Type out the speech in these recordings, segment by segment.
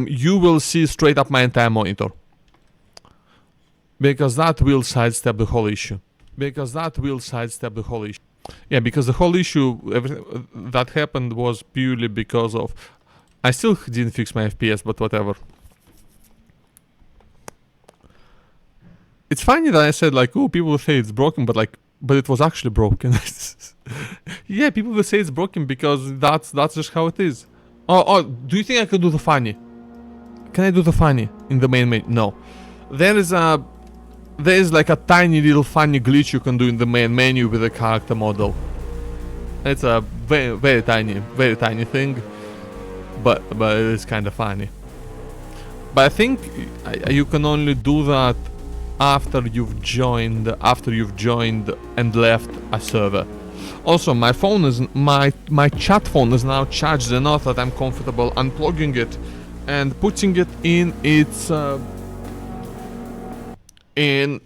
you will see straight up my entire monitor. Because that will sidestep the whole issue. Yeah, because the whole issue, everything that happened was purely because of... I still didn't fix my FPS, but whatever. It's funny that I said like, oh, people will say it's broken, but it was actually broken. Yeah, people will say it's broken because that's just how it is. Oh, do you think I can do the funny? Can I do the funny in the main menu? No. There is like a tiny little funny glitch you can do in the main menu with the character model. It's a very tiny thing, but it is kind of funny. But I think you can only do that after you've joined and left a server. Also, my phone is my chat phone is now charged enough that I'm comfortable unplugging it and putting it in its and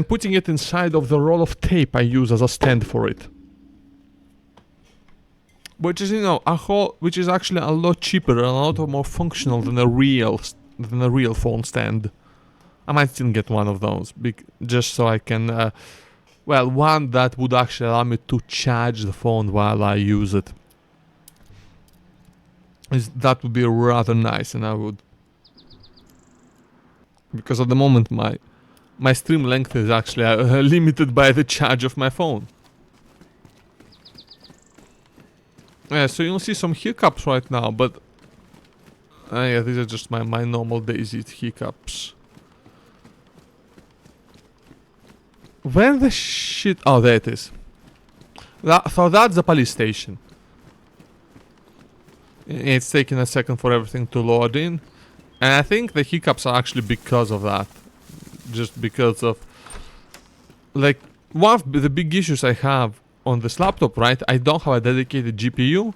putting it inside of the roll of tape I use as a stand for it, which is, you know, which is actually a lot cheaper and a lot more functional than a real phone stand. I might still get one of those, just so I can, well, one that would actually allow me to charge the phone while I use it. That would be rather nice, and I would, because at the moment my stream length is actually limited by the charge of my phone. Yeah, so you'll see some hiccups right now, but yeah, these are just my normal DayZ hiccups. Where the shit? Oh, there it is. So that's the police station. It's taking a second for everything to load in, and I think the hiccups are actually because of that. Just because of, like, one of the big issues I have on this laptop, right? I don't have a dedicated GPU,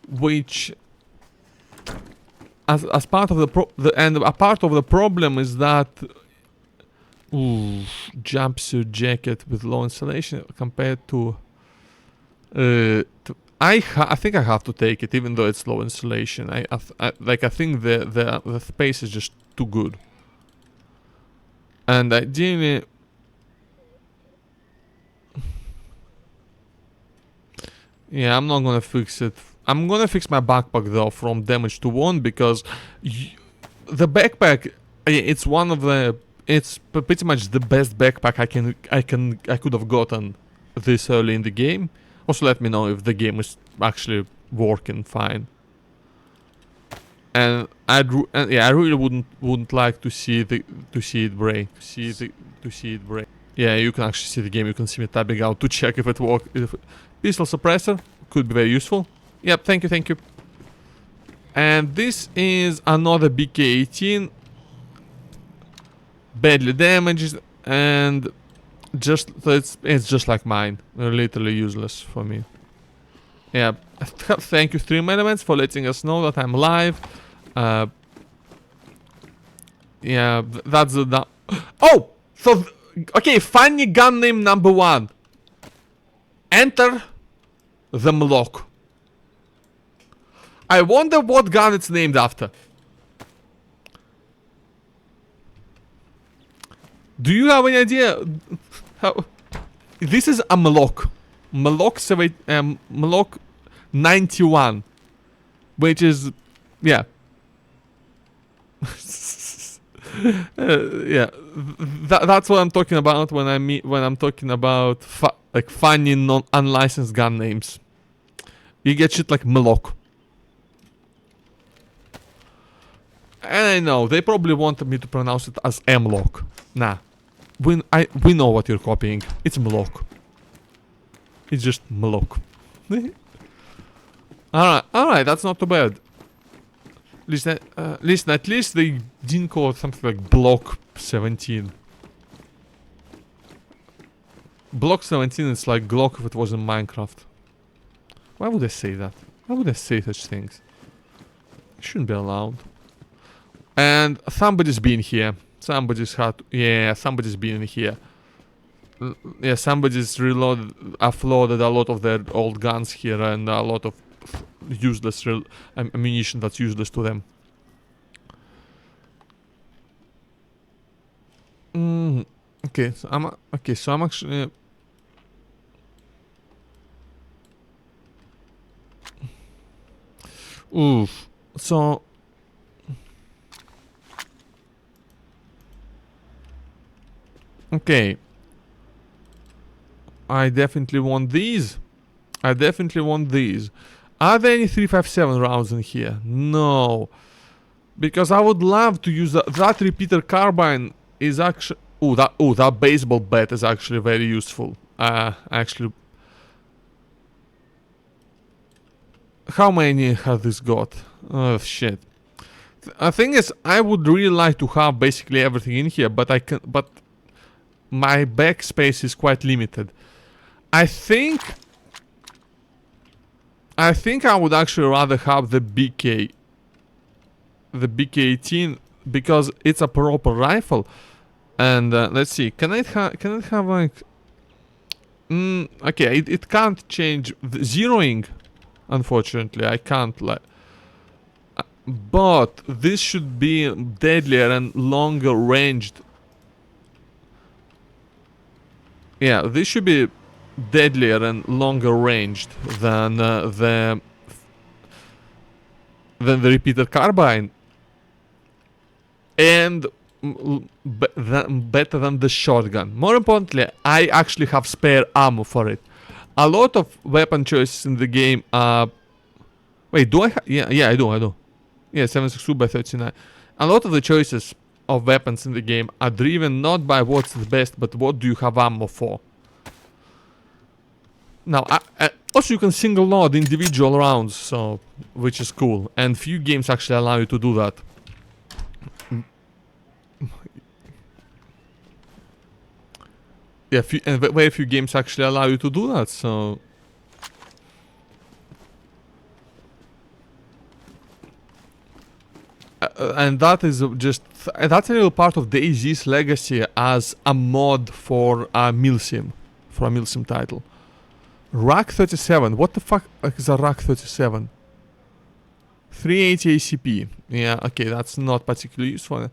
which, as part of a part of the problem is that, ooh, jumpsuit jacket with low insulation compared to, I think I have to take it even though it's low insulation. I think the space is just too good. And ideally, yeah, I'm not gonna fix it. I'm gonna fix my backpack though from damage to 1 because the backpack, it's one of the, it's pretty much the best backpack I could have gotten this early in the game. Also, let me know if the game is actually working fine. And yeah, I really wouldn't like to see it break. Yeah, you can actually see the game. You can see me tabbing out to check if it works. Pistol suppressor could be very useful. Yep, thank you. And this is another BK-18, badly damaged, and just it's just like mine. They're literally useless for me. Yeah, thank you Stream Elements for letting us know that I'm live. Yeah, that's the... Oh! So, okay, funny gun name number 1. Enter the Mlock. I wonder what gun it's named after. Do you have any idea how... This is a Mlock. Mlock 91. Which is... Yeah. Yeah. That's what I'm talking about when I'm talking about like funny unlicensed gun names. You get shit like Mlock. And I know, they probably wanted me to pronounce it as M-Lock. Nah. We know what you're copying. It's Mlock. It's just Mlock. Alright, that's not too bad. Listen, at least they didn't call it something like Block 17. Block 17 is like Glock if it was in Minecraft. Why would they say that? Why would they say such things? It shouldn't be allowed. And somebody's been here. Somebody's been here. Yeah, somebody's offloaded a lot of their old guns here and a lot of useless ammunition that's useless to them. Mm, okay, so I'm actually. Oof. So okay, I definitely want these. I definitely want these. Are there any 357 rounds in here? No. Because I would love to use that repeater carbine is actually... that baseball bat is actually very useful. Actually... How many has this got? Oh, shit. The thing is, I would really like to have basically everything in here, but I can... But my backspace is quite limited. I think... I would actually rather have the BK... The BK-18 because it's a proper rifle. And let's see, can it have like... okay, it can't change the zeroing. Unfortunately, I can't like... But this should be deadlier and longer ranged. Yeah, this should be deadlier and longer ranged than the repeater carbine. And better than the shotgun. More importantly, I actually have spare ammo for it. A lot of weapon choices in the game are... Wait, do I yeah, I do. Yeah, 7.62 by 39. A lot of the choices of weapons in the game are driven not by what's the best, but what do you have ammo for. Now, also you can single load individual rounds, so which is cool. And few games actually allow you to do that. Yeah, and very few games actually allow you to do that, so... and that is just... that's a little part of DayZ's legacy as a mod for a milsim. For a milsim title. Rack 37. What the fuck is a Rack 37? 380 ACP. Yeah, okay, that's not particularly useful.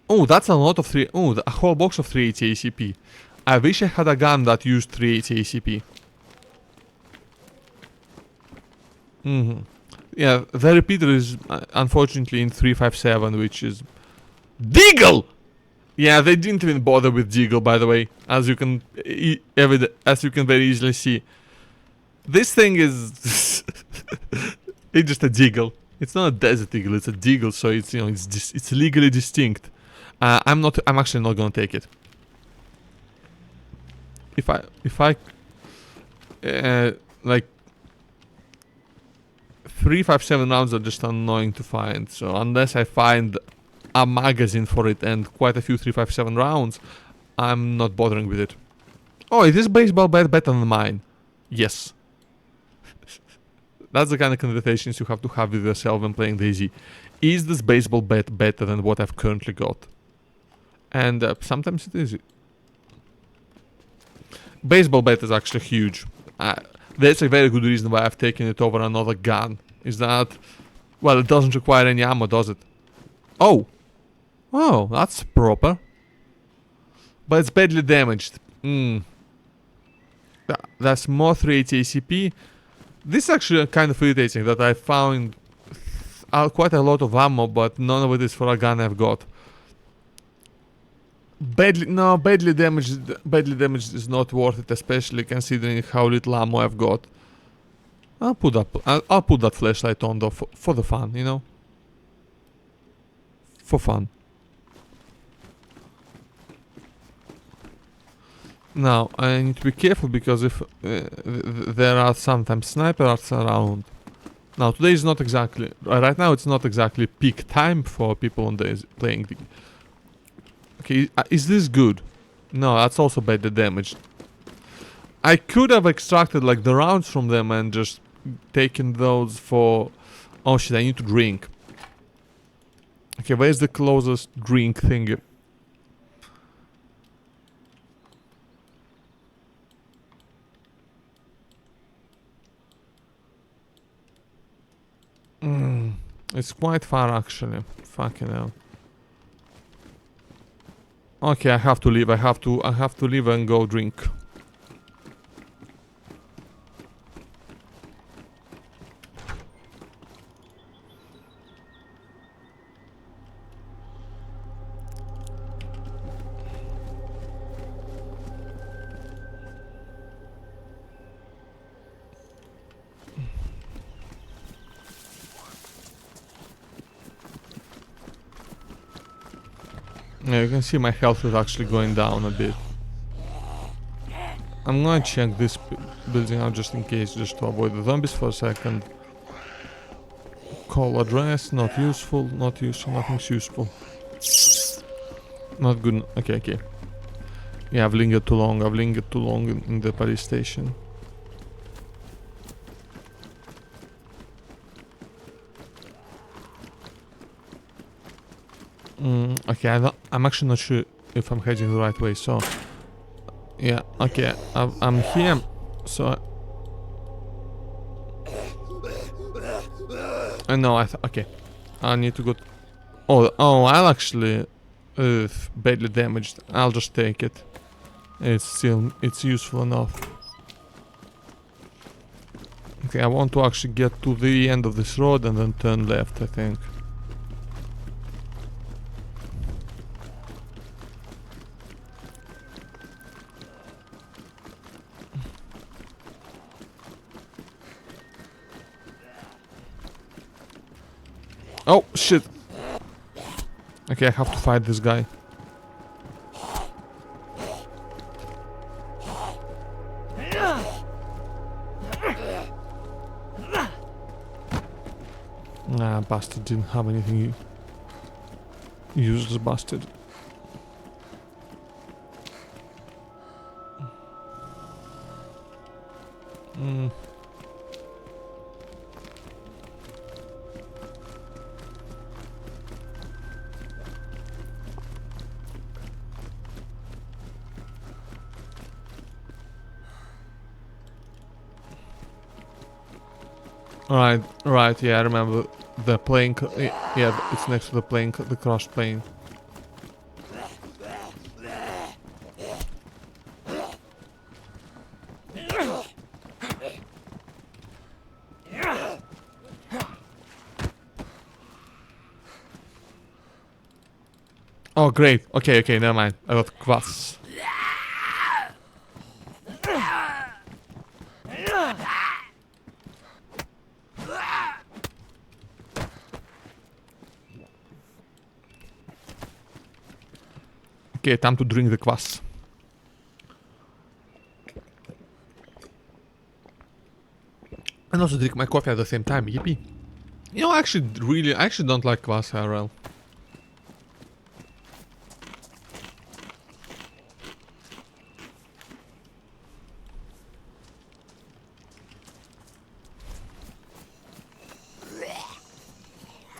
Oh, that's a lot of a whole box of 380 ACP. I wish I had a gun that used 380 ACP. Yeah, the repeater is unfortunately in 357, which is... Deagle! Yeah, they didn't even bother with Deagle, by the way, as you can very easily see. This thing is... it's just a Deagle. It's not a desert eagle, it's a Deagle, so it's, you know, it's legally distinct. I'm actually not gonna take it. If I like 357 rounds are just annoying to find, so unless I find a magazine for it and quite a few 357 rounds, I'm not bothering with it. Oh, is this baseball bat better than mine? Yes. That's the kind of conversations you have to have with yourself when playing DayZ. Is this baseball bat better than what I've currently got? And sometimes it is. Baseball bat is actually huge. That's a very good reason why I've taken it over another gun. Is that... well, it doesn't require any ammo, does it? Oh! Oh, that's proper. But it's badly damaged. That's more 380 ACP. This is actually kind of irritating that I found quite a lot of ammo, but none of it is for a gun I've got. Badly damaged is not worth it, especially considering how little ammo I've got. I'll put that flashlight on though for the fun, you know? For fun. Now, I need to be careful because if there are sometimes snipers around. Now, today is not exactly... right now it's not exactly peak time for people on days playing the... Okay, is this good? No, that's also badly damaged. I could have extracted like the rounds from them and just taken those for... oh shit, I need to drink. Okay, where's the closest drink thingy? It's quite far actually. Fucking hell. Okay, I have to leave. I have to leave and go drink. Yeah, you can see my health is actually going down a bit. I'm gonna check this building out just in case, just to avoid the zombies for a second. Call address, not useful, not useful, nothing's useful. Not good. Okay, okay. Yeah, I've lingered too long. I've lingered too long in the police station. Okay, I'm actually not sure if I'm heading the right way, so... Yeah, okay, I'm here, so... No, okay. I need to go... Oh, I'll actually... badly damaged. I'll just take it. It's useful enough. Okay, I want to actually get to the end of this road and then turn left, I think. Oh, shit. Okay, I have to fight this guy. Nah, bastard didn't have anything. Useless bastard. Right, yeah, I remember the plane, yeah, it's next to the plane, the crashed plane. Oh, great, okay, never mind, I got kvass. Okay, time to drink the kvass. And also drink my coffee at the same time, yippee. You know, I actually don't like kvass IRL.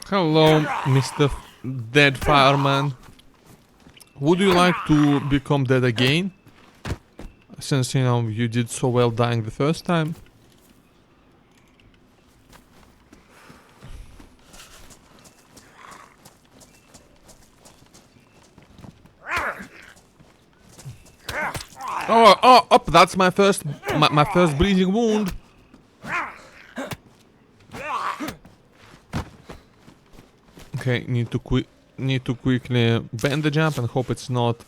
Hello, Mr. Dead Fireman. Would you like to become dead again? Since, you know, you did so well dying the first time. Oh, that's my first bleeding wound. Okay, need to quickly bandage up and hope it's not...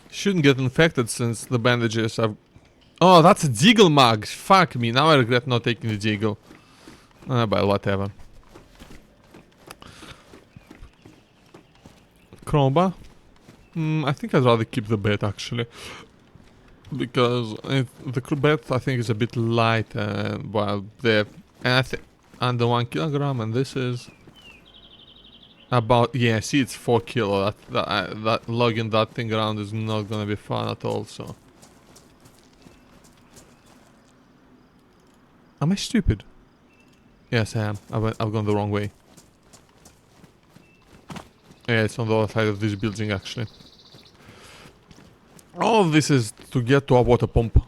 Shouldn't get infected since the bandages have... Oh, that's a deagle mug. Fuck me, now I regret not taking the deagle. But whatever. Crowbar? I think I'd rather keep the bed actually. Because the bed I think is a bit light, while the... And I think under 1 kilogram, and this is about, yeah, see, it's 4 kilo. That lugging that thing around is not gonna be fun at all. So, am I stupid? Yes, I am. I've gone the wrong way. Yeah, it's on the other side of this building actually. All of this is to get to a water pump.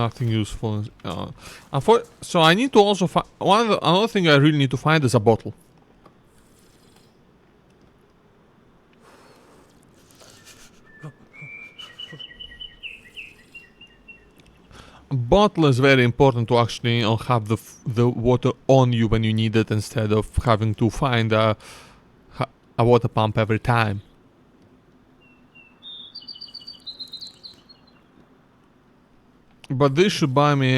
nothing useful. So I need to also find another thing I really need to find is a bottle. A bottle is very important to actually, have the water on you when you need it instead of having to find a water pump every time. But this should buy me,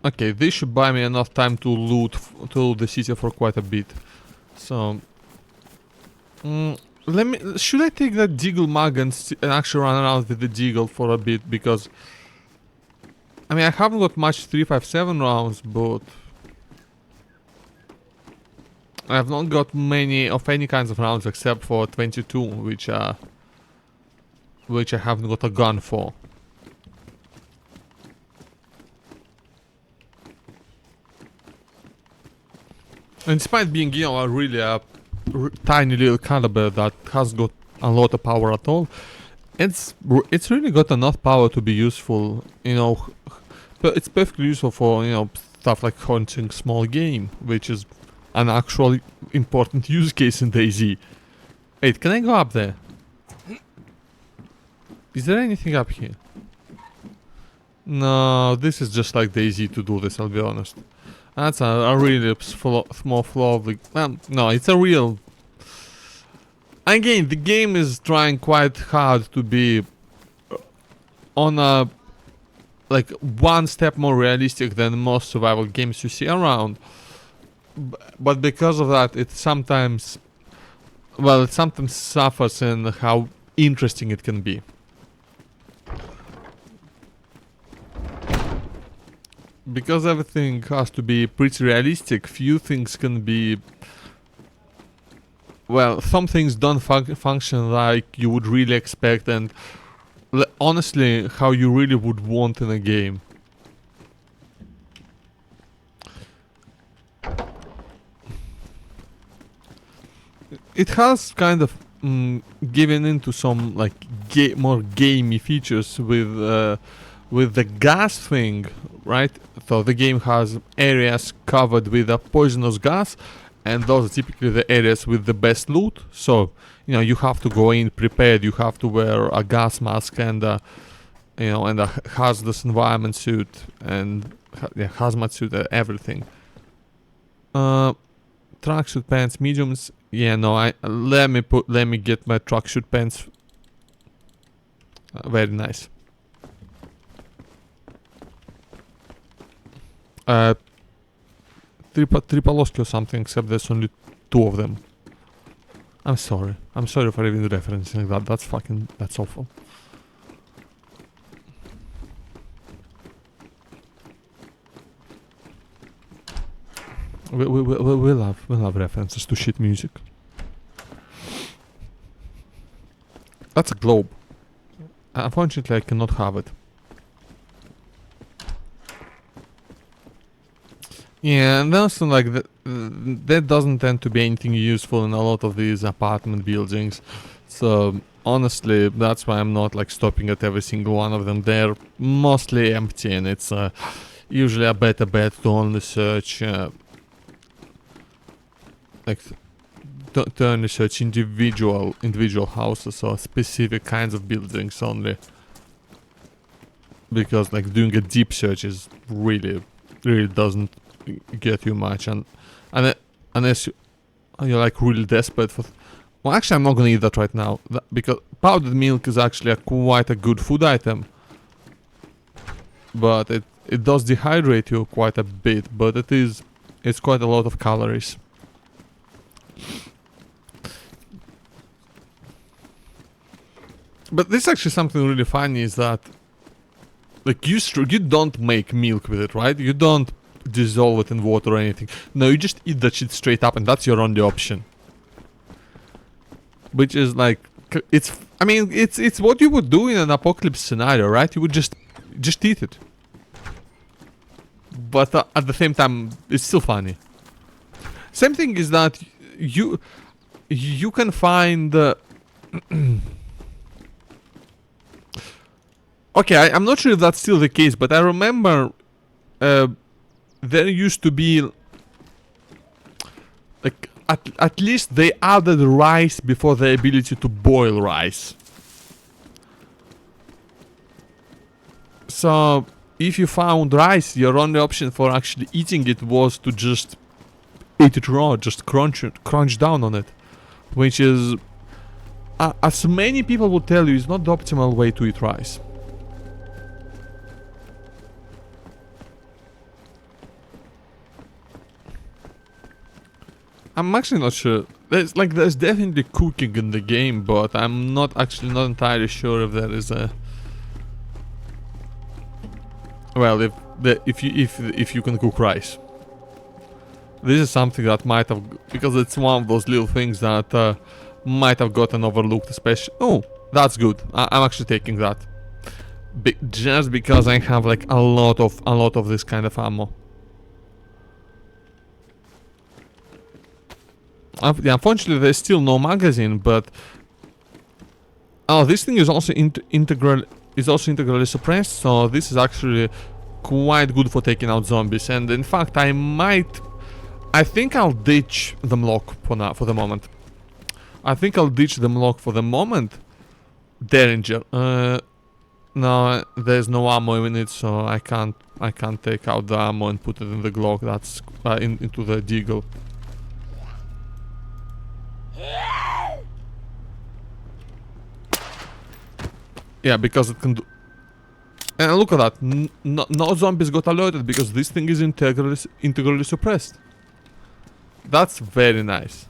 okay, this should buy me enough time to loot the city for quite a bit. So, should I take that Deagle mug and actually run around with the Deagle for a bit, because I mean, I haven't got much 357 rounds, but I have not got many of any kinds of rounds except for 22, which I haven't got a gun for. And despite being, a really tiny little caliber that has got a lot of power at all, it's really got enough power to be useful, but it's perfectly useful for, stuff like hunting small game, which is an actual important use case in DayZ. Wait, can I go up there? Is there anything up here? No, this is just like DayZ to do this, I'll be honest. That's a really small flaw of the... no, it's a real... Again, the game is trying quite hard to be on a... like, one step more realistic than most survival games you see around. But because of that, it sometimes... well, it sometimes suffers in how interesting it can be. Because everything has to be pretty realistic, few things can be... well, some things don't function like you would really expect, and honestly, how you really would want in a game. It has kind of given into some like more gamey features with the gas thing, right? So the game has areas covered with a poisonous gas, and those are typically the areas with the best loot. So, you have to go in prepared, you have to wear a gas mask and and a hazardous environment suit and hazmat suit and everything. Tracksuit pants, mediums. Yeah, no, let me get my tracksuit pants. Very nice. Tripaloski or something, except there's only 2 of them. I'm sorry for even referencing that. That's awful. We'll have references to shit music. That's a globe. Unfortunately, I cannot have it. Yeah, and also like that doesn't tend to be anything useful in a lot of these apartment buildings. So honestly, that's why I'm not like stopping at every single one of them. They're mostly empty, and it's usually a better bet to only search to only search individual houses or specific kinds of buildings only. Because like doing a deep search is really doesn't get you much, and unless you're like really desperate for... well, actually I'm not gonna eat that right now, because powdered milk is actually quite a good food item, but it does dehydrate you quite a bit, but it's quite a lot of calories. But this is actually something really funny, is that like you don't make milk with it, right? You don't dissolve it in water or anything. No, you just eat that shit straight up, and that's your only option. Which is like, it's what you would do in an apocalypse scenario, right? You would just eat it. But at the same time, it's still funny. Same thing is that you can find Okay, I'm not sure if that's still the case, but I remember there used to be like at least they added rice before the ability to boil rice. So if you found rice, your only option for actually eating it was to just eat it raw, just crunch down on it, which is, as many people will tell you, is not the optimal way to eat rice. I'm actually not sure. There's definitely cooking in the game, but I'm not entirely sure if there is a. Well, if you can cook rice, this is something that might have, because it's one of those little things that might have gotten overlooked, especially. Oh, that's good. I'm actually taking that, just because I have like a lot of this kind of ammo. Unfortunately, there's still no magazine, but oh, this thing is also integrally suppressed, so this is actually quite good for taking out zombies. And in fact, I think I'll ditch the Mlock for the moment. Derringer. No, there's no ammo in it, so I can't take out the ammo and put it in the Glock. That's into the Deagle. Yeah, because it can do. And look at that. No zombies got alerted because this thing is integrally suppressed. That's very nice.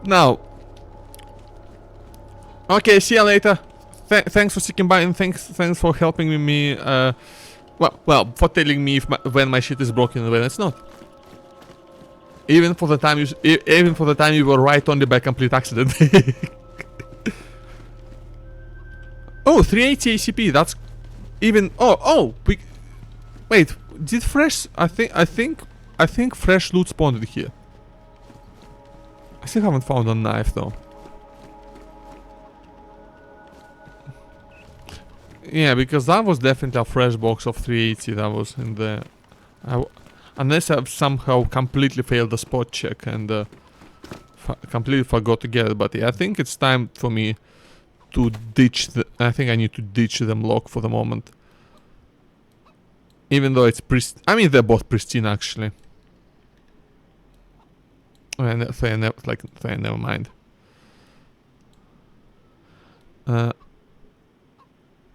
Now. Okay, see you later. Thanks for sticking by, and thanks for helping me. Well, for telling me when my shit is broken and when it's not. Even for the time you were right only by complete accident. Oh, 380 ACP. That's even. Wait, did fresh? I think fresh loot spawned here. I still haven't found a knife though. Yeah, because that was definitely a fresh box of 380 that was in there. Unless I've somehow completely failed the spot check and completely forgot to get it. But yeah, I think it's time for me to ditch the... I think I need to ditch the Mlock for the moment. Even though it's I mean, they're both pristine actually. Never mind.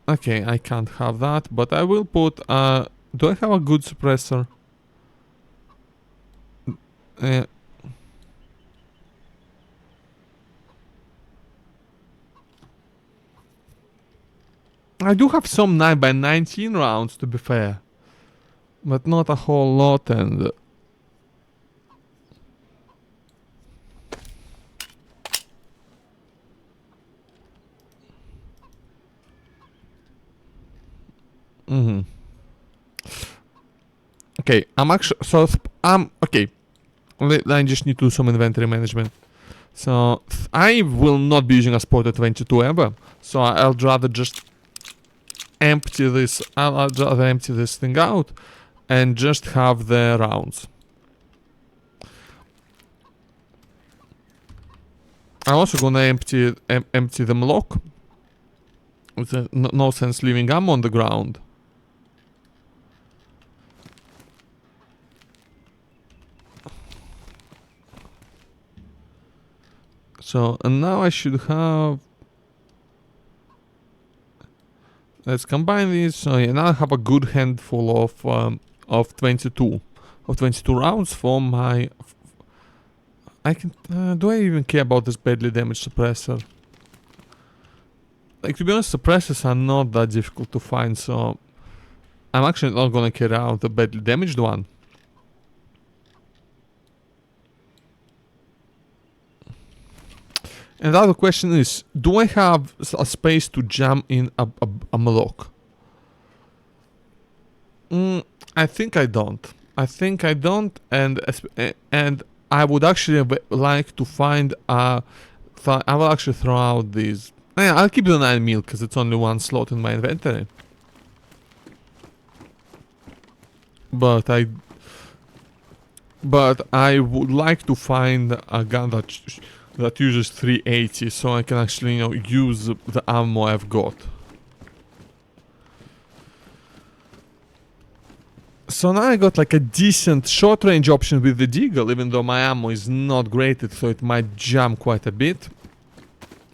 Okay, I can't have that, but I will put, do I have a good suppressor? I do have some 9x19 rounds, to be fair. But not a whole lot, and... Okay, I'm actually... So, okay. I just need to do some inventory management. So, I will not be using a Sporter 22 ever. So, I'll rather just empty this... I'll rather empty this thing out and just have the rounds. I'm also gonna empty the Mlock. No sense leaving ammo on the ground. So, and now I should have... Let's combine these. So yeah, now I have a good handful of 22 rounds for my... I can... do I even care about this badly damaged suppressor? Like, to be honest, suppressors are not that difficult to find, so... I'm actually not gonna carry out the badly damaged one. And the other question is, do I have a space to jam in a Mlock? I think I don't. I think I don't, and I would actually like to find I will actually throw out these. Yeah, I'll keep the 9 mil because it's only one slot in my inventory. But I would like to find a gun that uses 380, so I can actually, you know, use the ammo I've got. So now I got like a decent short range option with the Deagle, even though my ammo is not graded, so it might jam quite a bit.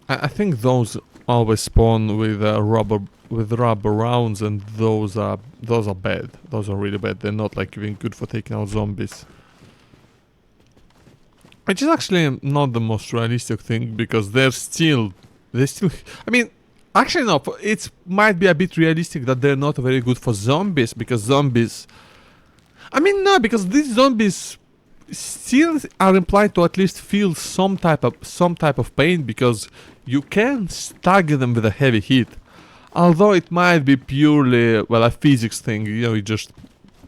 I think those always spawn with rubber rounds, and those are bad. Those are really bad. They're not like even good for taking out zombies. Which is actually not the most realistic thing, because they still. I mean, actually no. It might be a bit realistic that they're not very good for zombies, because zombies. I mean, no, because these zombies still are implied to at least feel some type of pain, because you can stagger them with a heavy hit. Although it might be purely, well, a physics thing, you know, you just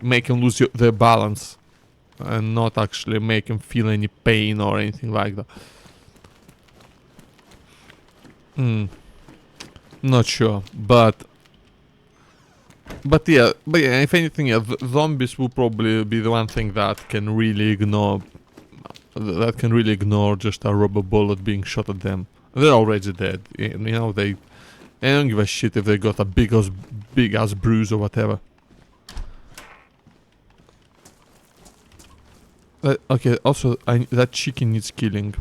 make them lose their balance and not actually make them feel any pain or anything like that. Not sure, but yeah, if anything, yeah, zombies will probably be the one thing that can really ignore just a rubber bullet being shot at them. They're already dead, you know. They don't give a shit if they got a big ass bruise or whatever. Okay, also that chicken needs killing.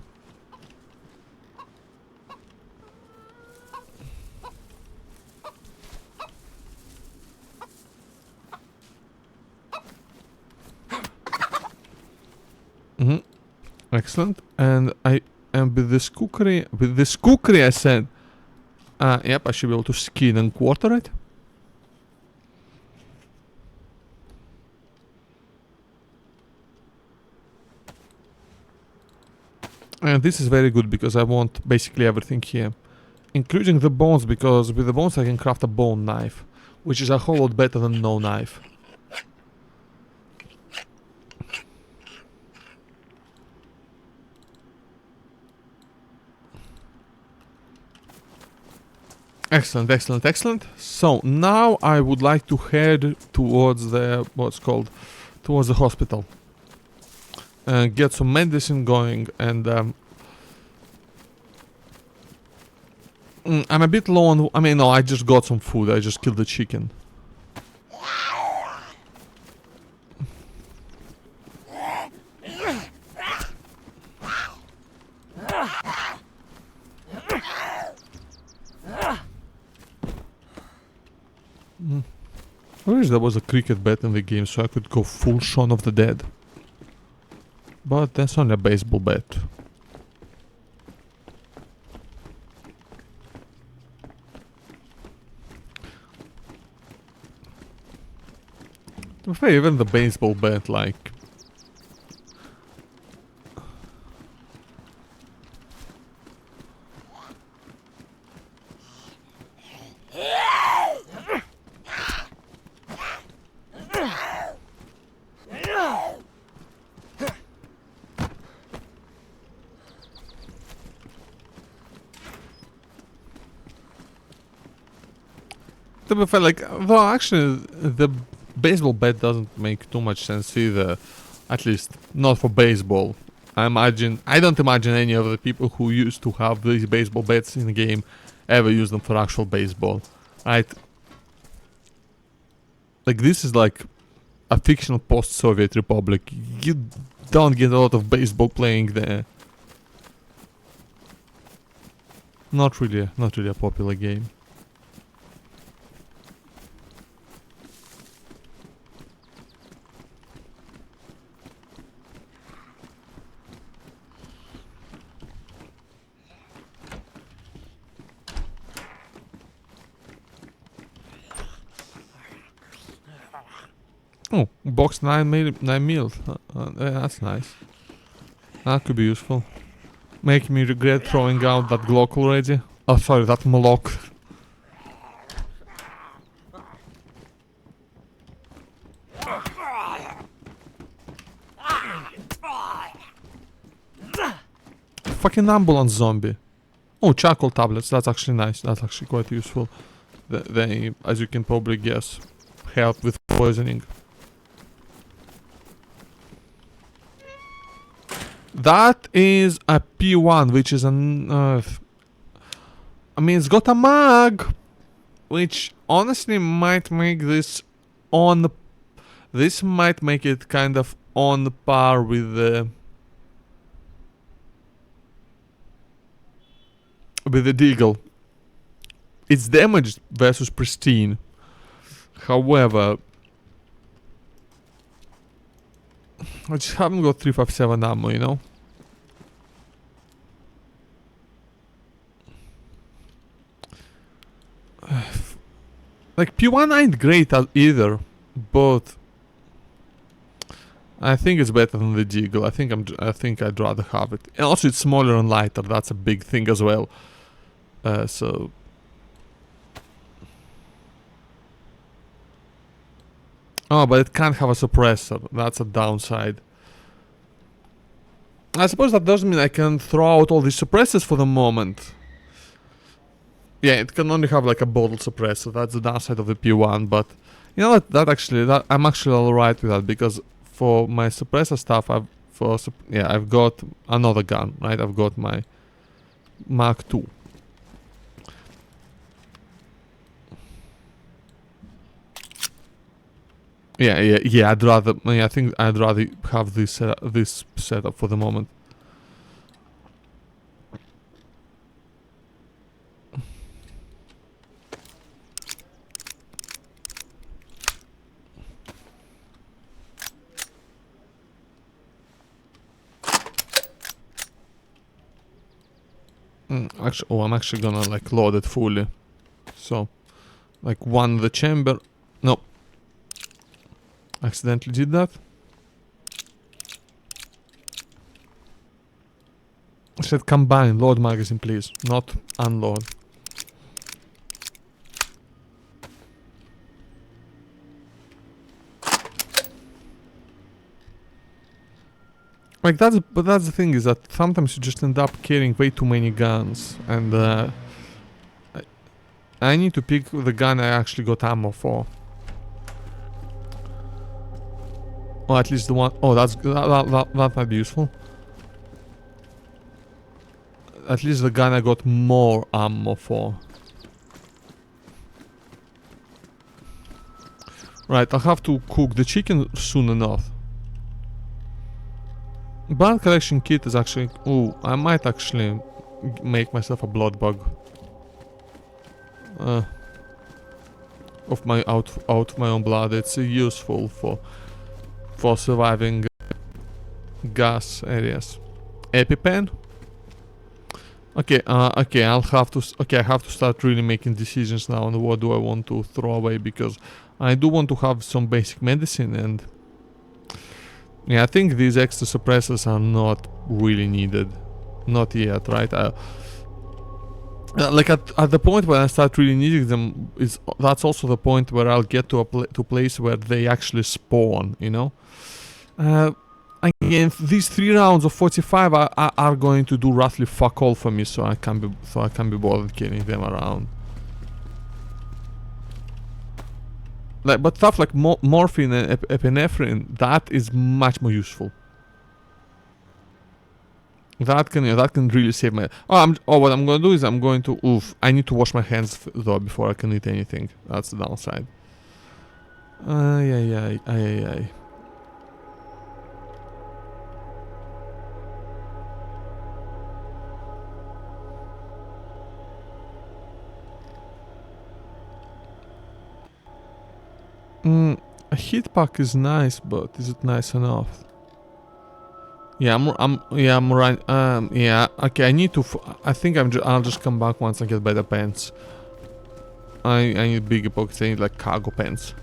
Excellent. And with this cookery, I said, yep, I should be able to skin and quarter it. And this is very good because I want basically everything here, including the bones, because with the bones I can craft a bone knife, which is a whole lot better than no knife. Excellent, excellent, excellent. So now I would like to head towards the towards the hospital. Get some medicine going, and I'm a bit low on. I mean, no, I just got some food. I just killed the chicken. I wish there was a cricket bat in the game so I could go full Shaun of the Dead. But that's only a baseball bat. To be fair, even the baseball bat, like... To be fair, like, though actually the baseball bat doesn't make too much sense either. At least not for baseball. I don't imagine any of the people who used to have these baseball bats in the game ever use them for actual baseball. Right? Like, this is like a fictional post-Soviet republic. You don't get a lot of baseball playing there. Not really a popular game. Oh, box 9 meals. That's nice. That could be useful. Make me regret throwing out that Glock already. Oh, sorry, that Moloch. fucking ambulance zombie. Oh, charcoal tablets. That's actually nice. That's actually quite useful. They, as you can probably guess, help with poisoning. That is a P1, which is an... I mean, it's got a mag, which honestly might make this on... This might make it kind of on par with the... With the Deagle. It's damaged versus pristine. However, I just haven't got 357 ammo, you know? Like, P1 ain't great either, but I think it's better than the Deagle. I think I'd rather have it. And also, it's smaller and lighter. That's a big thing as well. So... Oh, but it can't have a suppressor. That's a downside. I suppose that doesn't mean I can throw out all these suppressors for the moment. Yeah, it can only have like a bottle suppressor. That's the downside of the P1. But you know what? That I'm actually alright with that, because for my suppressor stuff, I've got another gun, right? I've got my Mark II. Yeah. I think I'd rather have this this setup for the moment. I'm actually gonna like load it fully. So, like the chamber. No. Accidentally did that. I said combine, load magazine please, not unload. Like that's the thing, is that sometimes you just end up carrying way too many guns, and I need to pick the gun I actually got ammo for. Or at least the one. Oh, that might be useful. At least the gun I got more ammo for. Right, I'll have to cook the chicken soon enough. Blood collection kit is actually... Ooh, I might actually make myself a blood bug. Of my out my own blood. It's useful for surviving gas areas. EpiPen. Okay, I have to start really making decisions now on what do I want to throw away, because I do want to have some basic medicine, and yeah, I think these extra suppressors are not really needed. Not yet, right? Like at the point where I start really needing them, that's also the point where I'll get to a place where they actually spawn, you know? Again, these 3 rounds of 45 are going to do roughly fuck all for me, so I can't be bothered carrying them around. Like, but stuff like morphine and epinephrine, that is much more useful. That can really save my... what I'm gonna do is I'm going to... I need to wash my hands though before I can eat anything. That's the downside. Ay. A heat pack is nice, but is it nice enough? Yeah, I'm right. Yeah. Okay, I need to. I think I'll just come back once I get better pants. I need bigger pockets. I need like cargo pants.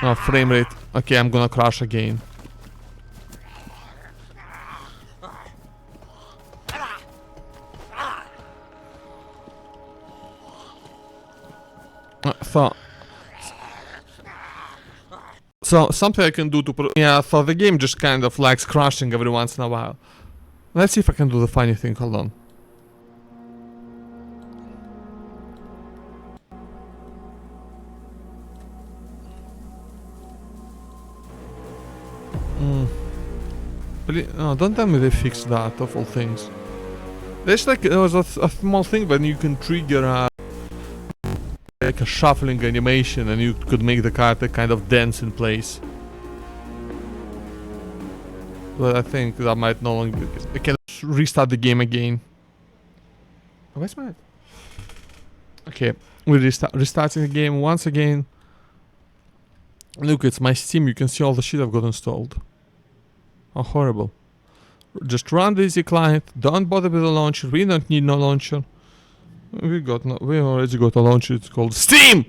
Oh, frame rate. Okay, I'm gonna crash again. So, something I can do to... Yeah, so the game just kind of likes crashing every once in a while. Let's see if I can do the funny thing, hold on. No, don't tell me they fixed that, of all things. There was a small thing when you can trigger like a shuffling animation and you could make the character kind of dance in place. But I think that might no longer be the case. I can restart the game again. Oh, where's my... Okay, we're restarting the game once again. Look, it's my Steam, you can see all the shit I've got installed. How horrible. Just run the DayZ client, don't bother with the launcher, we don't need no launcher. We already got a launcher, it's called Steam!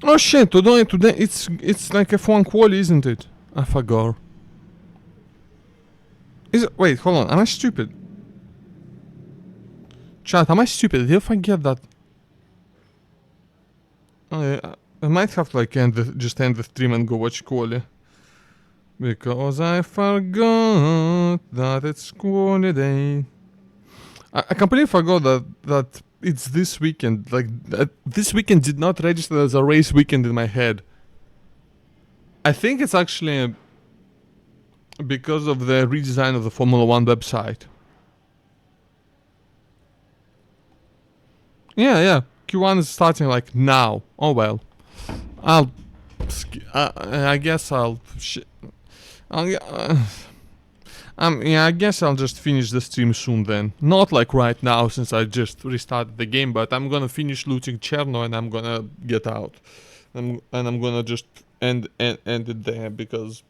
Oh shit, today it's like F1 quali, isn't it? I forgot. Wait, hold on, am I stupid? Chat, am I stupid? Did I forget that? I might have to like just end the stream and go watch quali. Because I forgot that it's quali day. I completely forgot that it's this weekend. Like, this weekend did not register as a race weekend in my head. I think it's actually because of the redesign of the Formula 1 website. Yeah. Q1 is starting like now. Oh well. I guess I guess I'll just finish the stream soon then. Not like right now since I just restarted the game, but I'm gonna finish looting Cherno and I'm gonna get out. And I'm gonna just end it there because...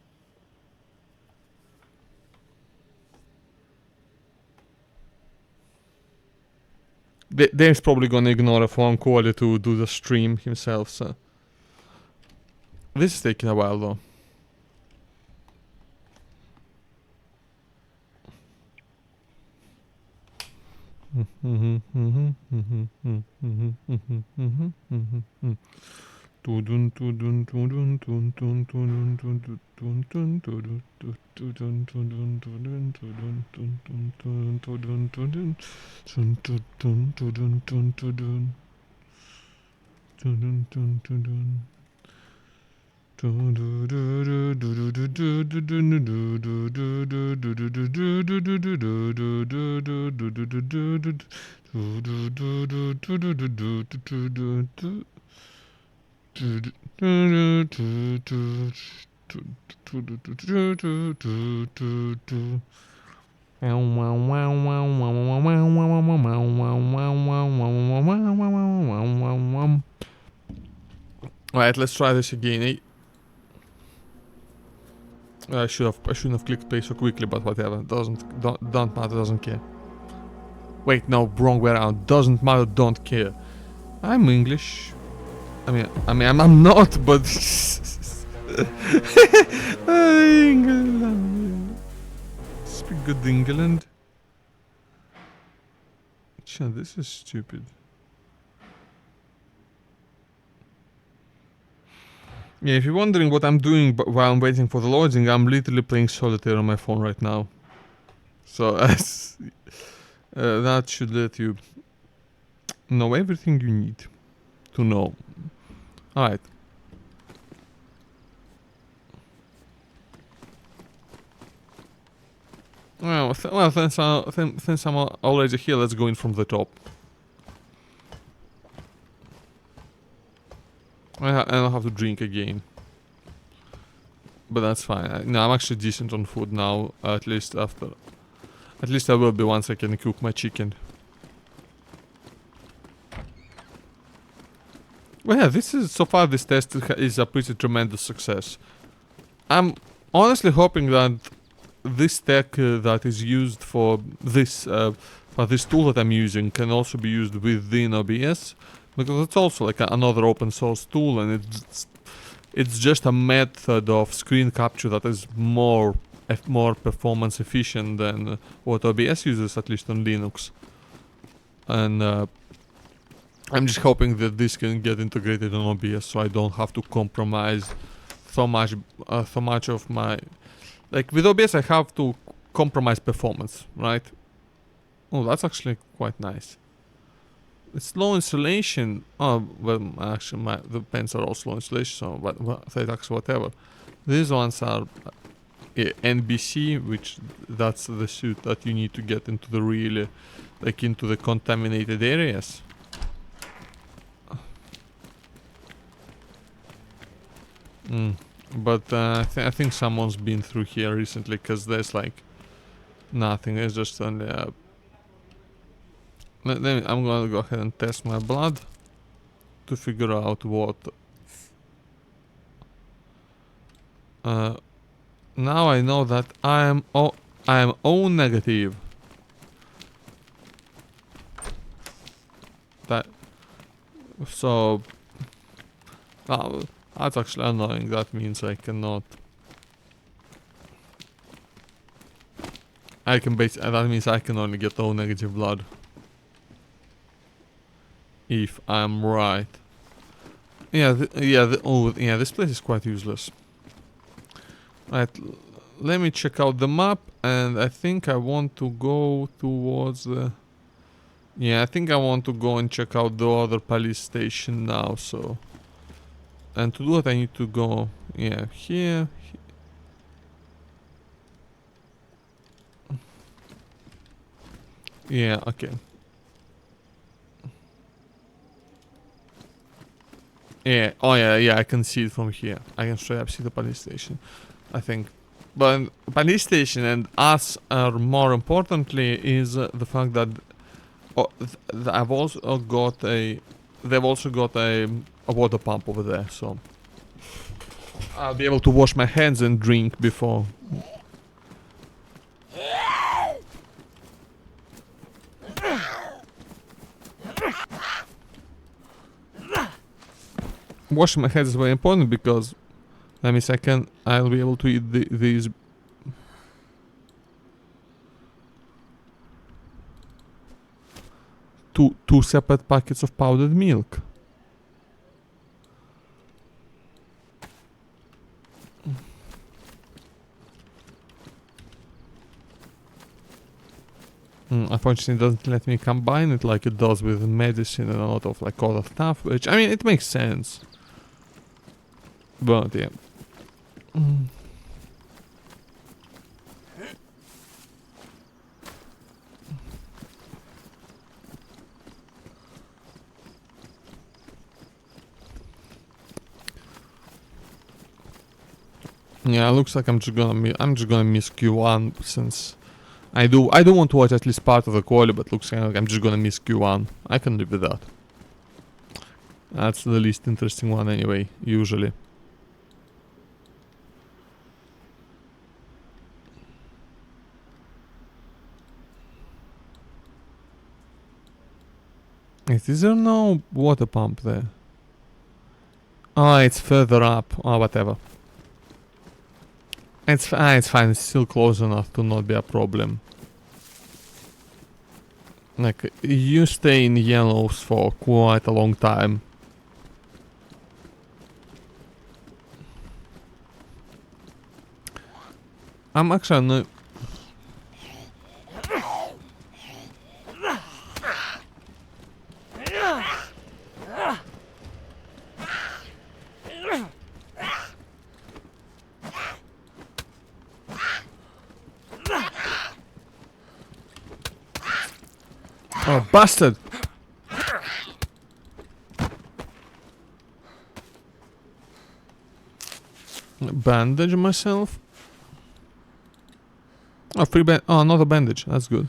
Dave's probably gonna ignore a phone call to do the stream himself, so... This is taking a while though. Alright, let's try this again. I shouldn't have clicked play so quickly, but whatever. Don't matter, doesn't care. Wait, no, wrong way around. Doesn't matter, don't care. I'm English. I mean, I'm not, but... England. Speak good England. Chad, this is stupid. Yeah, if you're wondering what I'm doing while I'm waiting for the loading, I'm literally playing solitaire on my phone right now. So, that should let you know everything you need to know. Alright. Well, since I'm already here, let's go in from the top. I'll have to drink again. But that's fine. No, I'm actually decent on food now, at least after... At least I will be once I can cook my chicken. Well, yeah, so far this test is a pretty tremendous success. I'm honestly hoping that this tech that is used for this tool that I'm using can also be used within OBS. Because it's also like another open source tool and it's It's just a method of screen capture that is more performance efficient than what OBS uses, at least on Linux. And I'm just hoping that this can get integrated on OBS, so I don't have to compromise so much of my... Like with OBS I have to compromise performance, right? Oh, that's actually quite nice. It's low installation. Oh, well, actually, the pens are all slow installation, so but actually whatever. These ones are NBC, which that's the suit that you need to get into the really, like into the contaminated areas. But I think someone's been through here recently, because there's like nothing. There's just only I'm gonna go ahead and test my blood to figure out what. Now I know that I am O negative. That so. That's actually annoying. That means I cannot. That means I can only get O negative blood. If I'm right. Yeah, this place is quite useless. Right, let me check out the map, and I think I want to go towards the... Yeah, I think I want to go and check out the other police station now, so... And to do it I need to go, yeah, here. Yeah, okay. Yeah, oh yeah, I can see it from here. I can straight up see the police station, I think. But police station and us are more importantly is the fact that I've also got they've also got a water pump over there, so I'll be able to wash my hands and drink before. Washing my hands is very important because that means I'll be able to eat these. Two separate packets of powdered milk. Unfortunately, it doesn't let me combine it like it does with medicine and a lot of like other stuff, which I mean it makes sense. But yeah. Yeah, looks like I'm just gonna miss Q1 since I do want to watch at least part of the quality, but looks like I'm just gonna miss Q1. I can live with that. That's the least interesting one anyway, usually. Is there no water pump there? Oh, it's further up. Oh, whatever. It's fine, it's still close enough to not be a problem. Like, you stay in yellows for quite a long time. I'm actually no... Oh, bastard! Bandage myself? Oh, oh, another bandage. That's good.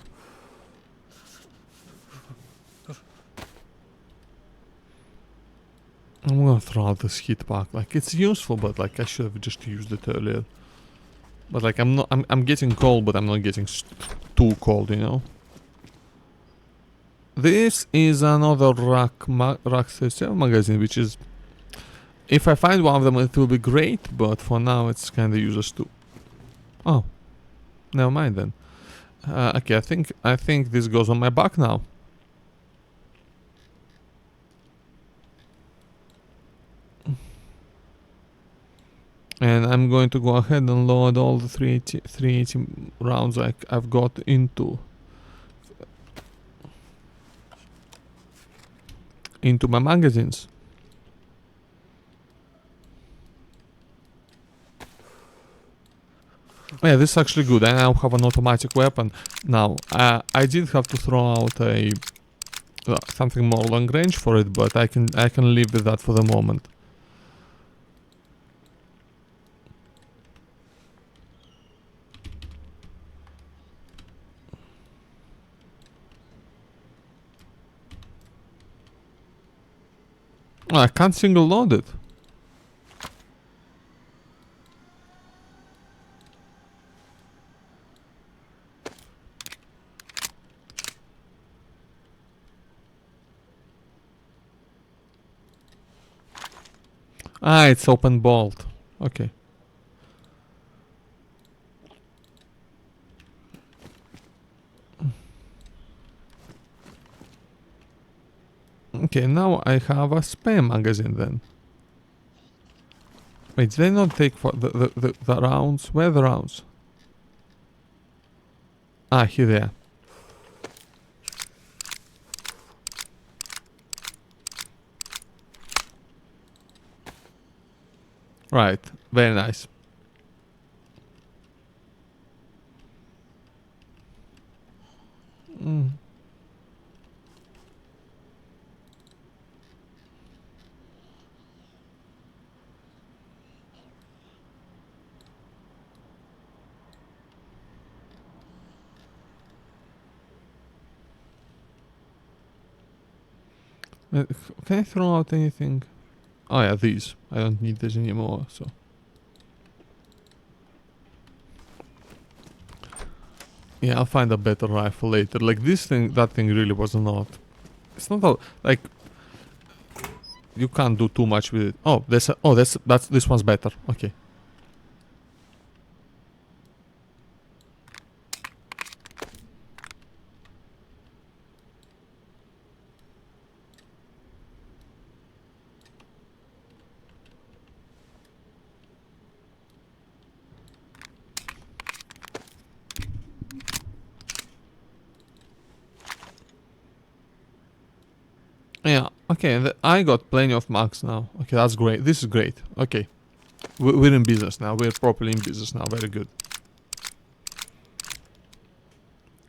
I'm gonna throw out this heat pack. Like, it's useful, but like, I should have just used it earlier. But like, I'm getting cold, but I'm not getting too cold, you know? This is another Rack 37 magazine, which is If I find one of them, it will be great, but for now it's kinda useless too. Oh, never mind then. Okay, I think this goes on my back now. And I'm going to go ahead and load all the 380 rounds I've got into my magazines. Yeah, this is actually good. I now have an automatic weapon. Now, I did have to throw out a something more long range for it, but I can live with that for the moment. I can't single load it. Ah, it's open bolt. Okay. Okay, now I have a spare magazine then. Wait, did they not take for the rounds? Where are the rounds? Ah, here they are. Right, very nice. Can I throw out anything? Oh yeah, these. I don't need this anymore, so. Yeah, I'll find a better rifle later. Like this thing, that thing really was not. It's not a, like. You can't do too much with it. Oh, that's this one's better. Okay. Yeah, okay, I got plenty of marks now. Okay, that's great. This is great. Okay. We're in business now. We're properly in business now. Very good.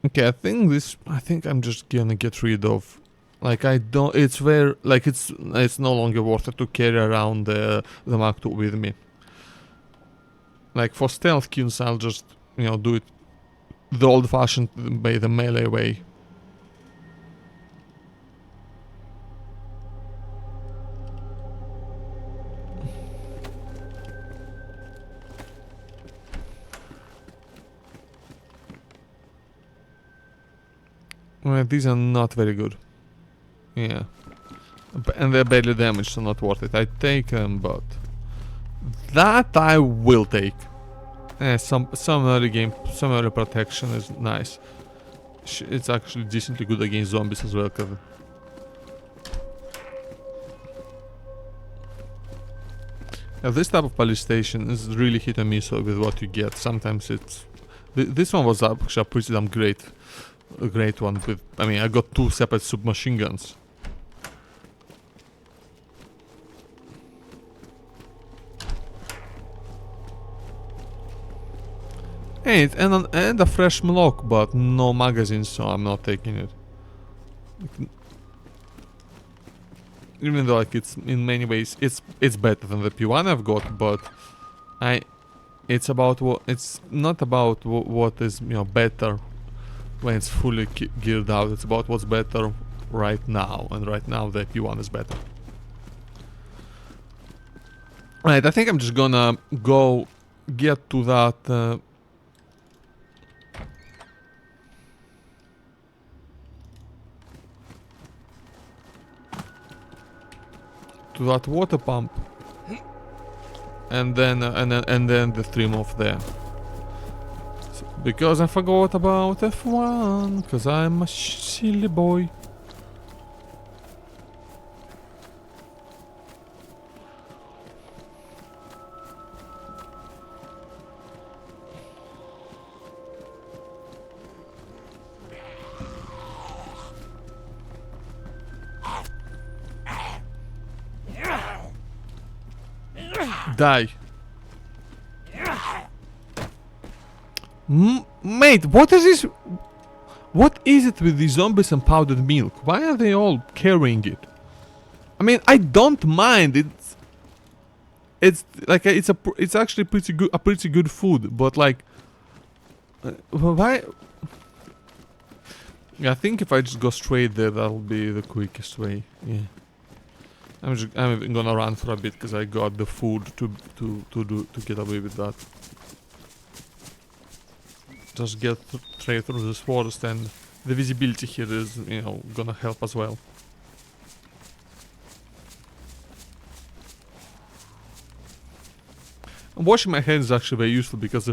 Okay, I think I'm just gonna get rid of... Like, I don't... It's very... Like, it's no longer worth it to carry around the Mark II with me. Like, for stealth kills, I'll just, you know, do it the old-fashioned way, the melee way. Well, these are not very good. Yeah. And they're barely damaged, so not worth it. I take them, but... That I will take. Some early game, some early protection is nice. It's actually decently good against zombies as well, cause... Yeah, this type of police station is really hit and miss with what you get. Sometimes it's... This one was actually a pretty damn great. A great one with... I mean, I got 2 separate submachine guns. And a fresh Mlock, but no magazine, so I'm not taking it. Even though, like, it's in many ways it's better than the P1 I've got, but it's about what... It's not about what is, you know, better when it's fully geared out. It's about what's better right now, and right now the P1 is better. Right, I think I'm just gonna go get to that to that water pump. and then the stream off there. So, because I forgot about F1, because I'm a silly boy. Die. Mate, what is this? What is it with these zombies and powdered milk? Why are they all carrying it? I mean, I don't mind. It's like it's actually pretty good food, but like, why? Yeah, I think if I just go straight there, that'll be the quickest way. Yeah. I'm even gonna run for a bit because I got the food to get away with that. Just get straight through this forest, and the visibility here is, you know, gonna help as well. Washing my hands is actually very useful because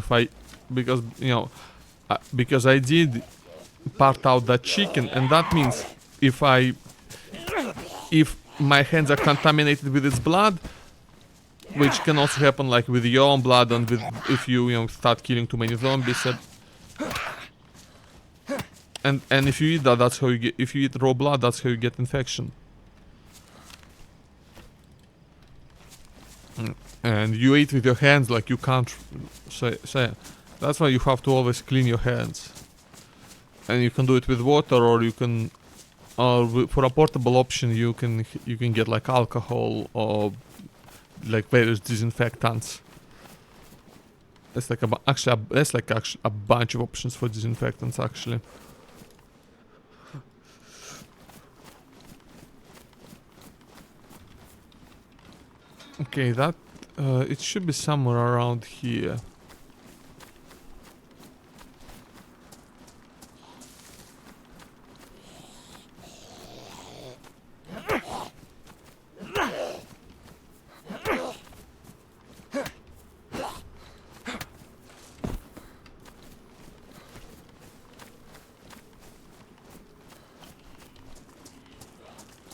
because I did part out that chicken, and that means if my hands are contaminated with its blood, which can also happen like with your own blood and with if you start killing too many zombies, and if you eat that, that's how you get. If you eat raw blood, that's how you get infection. And you eat with your hands, like you can't say. That's why you have to always clean your hands. And you can do it with water, or you can, for a portable option, you can get like alcohol or like various disinfectants. That's like a bunch of options for disinfectants actually. Okay, that it should be somewhere around here.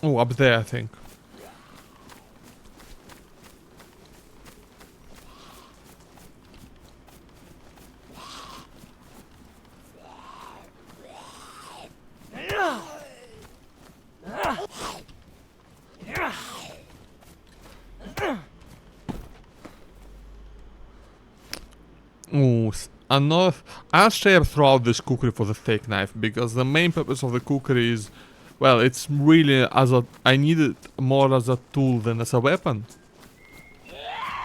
Oh, up there, I think. Ooh, I'll share throughout this cookery for the steak knife, because the main purpose of the cookery is, well, it's really I need it more as a tool than as a weapon.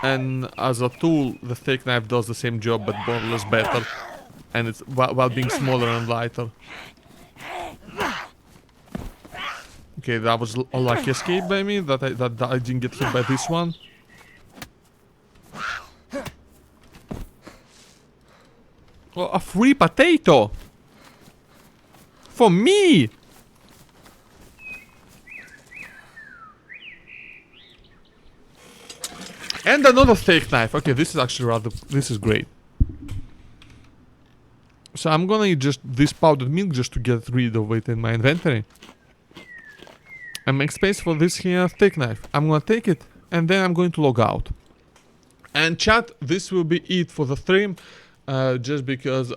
And as a tool, the steak knife does the same job but more or less better, and it's while being smaller and lighter. Okay, that was a lucky escape by me, that I didn't get hit by this one. Oh, a free potato! For me! And another steak knife. Okay, this is actually this is great. So I'm gonna eat just this powdered milk just to get rid of it in my inventory. And make space for this here steak knife. I'm gonna take it, and then I'm going to log out. And chat, this will be it for the stream. Just because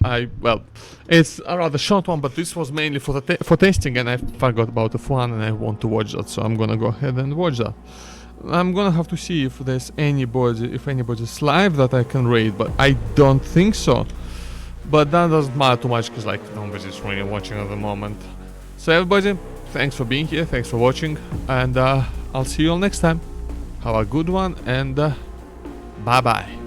it's a rather short one, but this was mainly for testing, and I forgot about the fun, and I want to watch that, so I'm gonna go ahead and watch that. I'm gonna have to see if there's anybody's live that I can raid, but I don't think so. But that doesn't matter too much, because like nobody's really watching at the moment. So everybody, thanks for being here, thanks for watching, and I'll see you all next time. Have a good one, and bye bye.